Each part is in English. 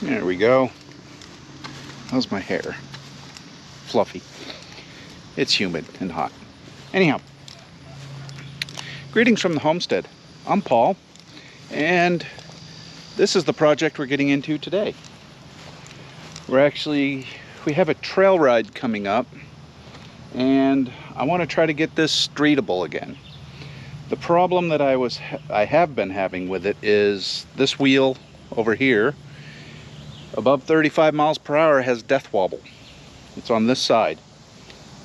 There we go. How's my hair? Fluffy. It's humid and hot. Anyhow, greetings from the homestead. I'm Paul, and this is the project we're getting into today. We have a trail ride coming up, and I want to try to get this streetable again. The problem that I have been having with it is this wheel over here, above 35 miles per hour, has death wobble. It's on this side.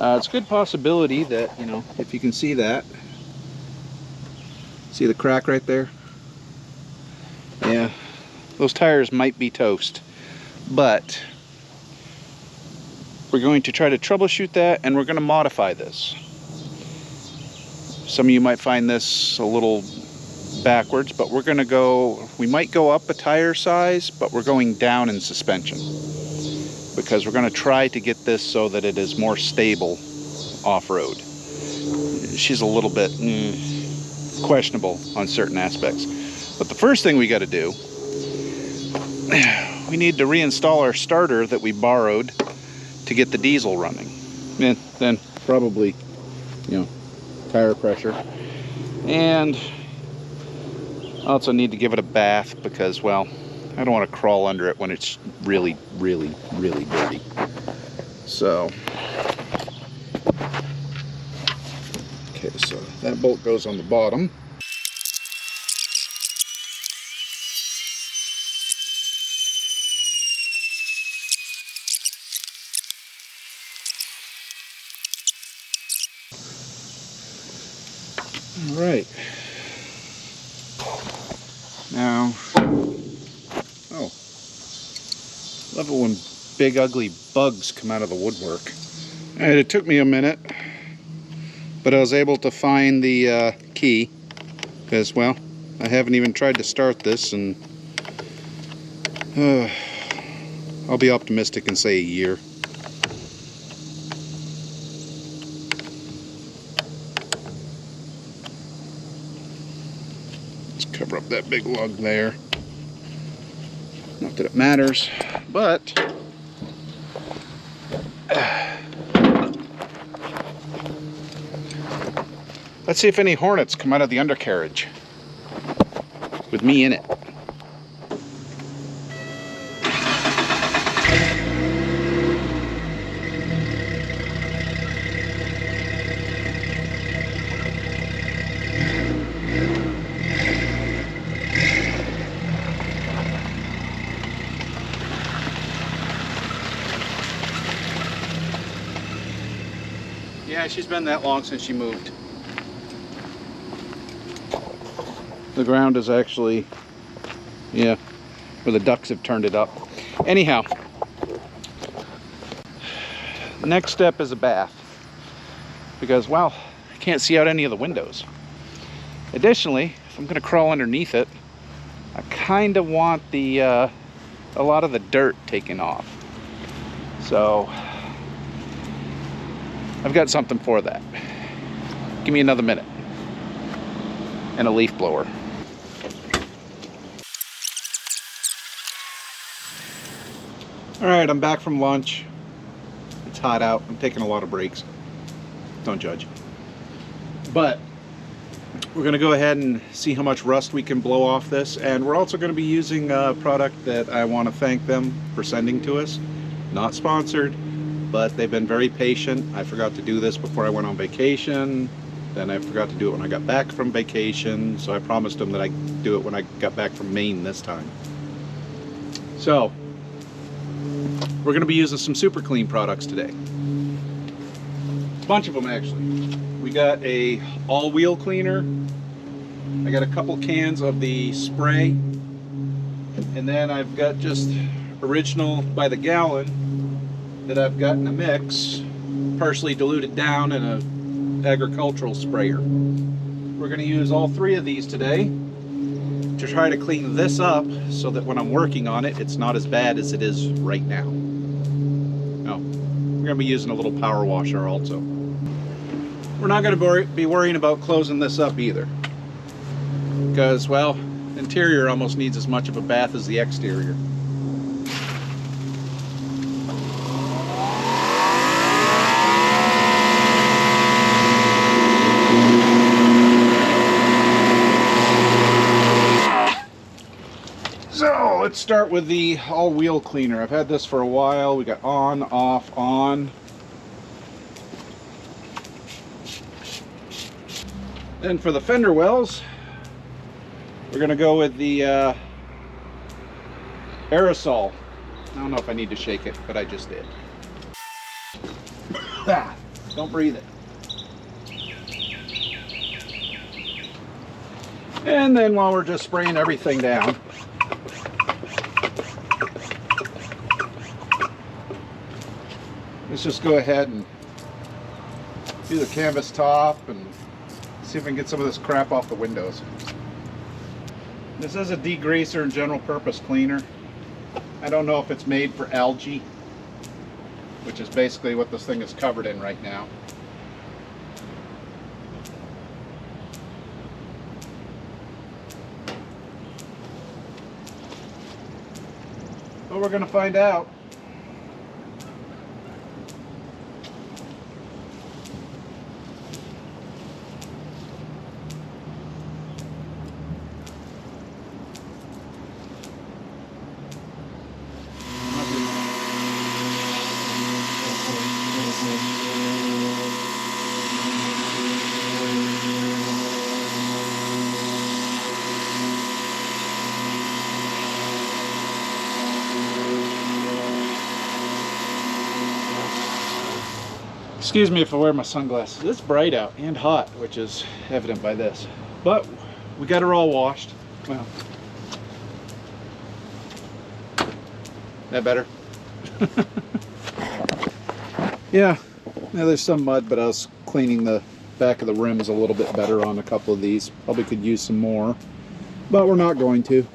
It's a good possibility that, if you can see that, see the crack right there? Yeah, those tires might be toast, but we're going to try to troubleshoot that, and we're going to modify this. Some of you might find this a little backwards, but we might go up a tire size, but we're going down in suspension because we're going to try to get this so that it is more stable off-road. She's a little bit questionable on certain aspects. But the first thing we got to do, we need to reinstall our starter that we borrowed to get the diesel running. And then probably, tire pressure. And also need to give it a bath because, well, I don't want to crawl under it when it's really, really, really dirty. So, okay, so that bolt goes on the bottom. All right. Now, love it when big ugly bugs come out of the woodwork. All right, it took me a minute, but I was able to find the key because, well, I haven't even tried to start this, and I'll be optimistic and say a year. Cover up that big lug there. Not that it matters, but let's see if any hornets come out of the undercarriage with me in it. Yeah, she's been that long since she moved. The ground is actually, where the ducks have turned it up. Anyhow, next step is a bath. Because, well, I can't see out any of the windows. Additionally, if I'm going to crawl underneath it, I kind of want a lot of the dirt taken off. So I've got something for that. Give me another minute. And a leaf blower. Alright, I'm back from lunch. It's hot out. I'm taking a lot of breaks. Don't judge. But we're going to go ahead and see how much rust we can blow off this. And we're also going to be using a product that I want to thank them for sending to us. Not sponsored, but they've been very patient. I forgot to do this before I went on vacation. Then I forgot to do it when I got back from vacation. So I promised them that I'd do it when I got back from Maine this time. So we're going to be using some Super Clean products today. A bunch of them, actually. We got a all-wheel cleaner. I got a couple cans of the spray. And then I've got just original by the gallon that I've got in a mix, partially diluted down in a agricultural sprayer. We're going to use all three of these today to try to clean this up so that when I'm working on it, it's not as bad as it is right now. Oh, we're going to be using a little power washer also. We're not going to be worrying about closing this up either, because, well, the interior almost needs as much of a bath as the exterior. So let's start with the all-wheel cleaner. I've had this for a while. We got on, off, on. Then for the fender wells, we're going to go with the aerosol. I don't know if I need to shake it, but I just did. Don't breathe it. And then while we're just spraying everything down, let's just go ahead and do the canvas top and see if we can get some of this crap off the windows. This is a degreaser and general purpose cleaner. I don't know if it's made for algae, which is basically what this thing is covered in right now. But we're going to find out. Excuse me if I wear my sunglasses. It's bright out and hot, which is evident by this. But we got her all washed. Well, that better? Yeah, there's some mud, but I was cleaning the back of the rims a little bit better on a couple of these. Probably could use some more, but we're not going to.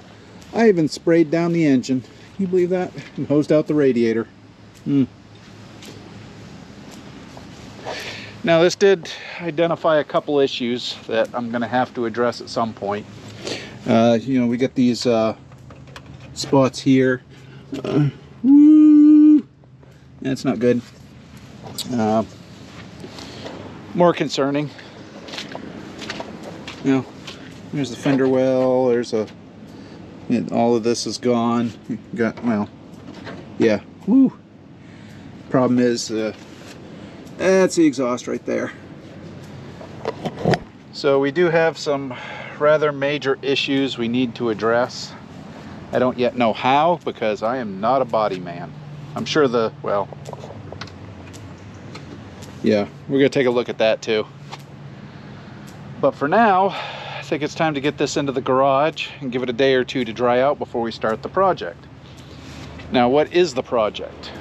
I even sprayed down the engine. Can you believe that? And hosed out the radiator. Now this did identify a couple issues that I'm going to have to address at some point. You know, we get these spots here. That's not good. More concerning. You know, there's the fender well. There's a. All of this is gone. Got, well, yeah. Woo. Problem is. That's the exhaust right there. So we do have some rather major issues we need to address. I don't yet know how, because I am not a body man. I'm sure well, yeah, we're gonna take a look at that too. But for now, I think it's time to get this into the garage and give it a day or two to dry out before we start the project. Now, what is the project?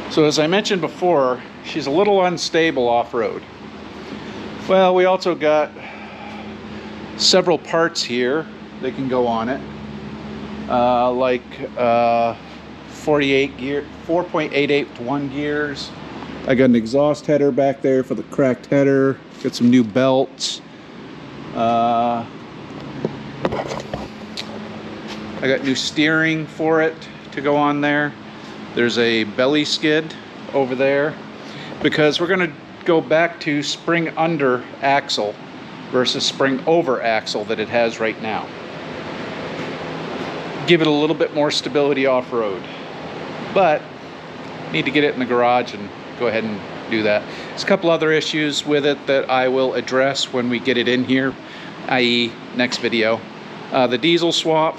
So as I mentioned before, she's a little unstable off-road. Well, we also got several parts here that can go on it, like 48 gear, 4.88 to 1 gears. I got an exhaust header back there for the cracked header. Got some new belts. I got new steering for it to go on there. There's a belly skid over there, because we're going to go back to spring under axle versus spring over axle that it has right now. Give it a little bit more stability off-road, but need to get it in the garage and go ahead and do that. There's a couple other issues with it that I will address when we get it in here, i.e. next video. The diesel swap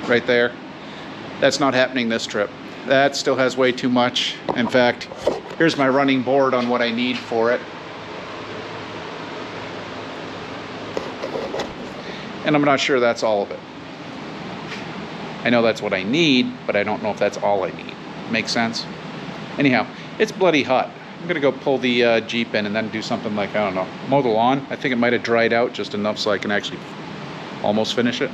right there, that's not happening this trip. That still has way too much. In fact, here's my running board on what I need for it. And I'm not sure that's all of it. I know that's what I need, but I don't know if that's all I need. Make sense? Anyhow, it's bloody hot. I'm gonna go pull the Jeep in and then do something like, I don't know, mow the lawn. I think it might have dried out just enough so I can actually almost finish it.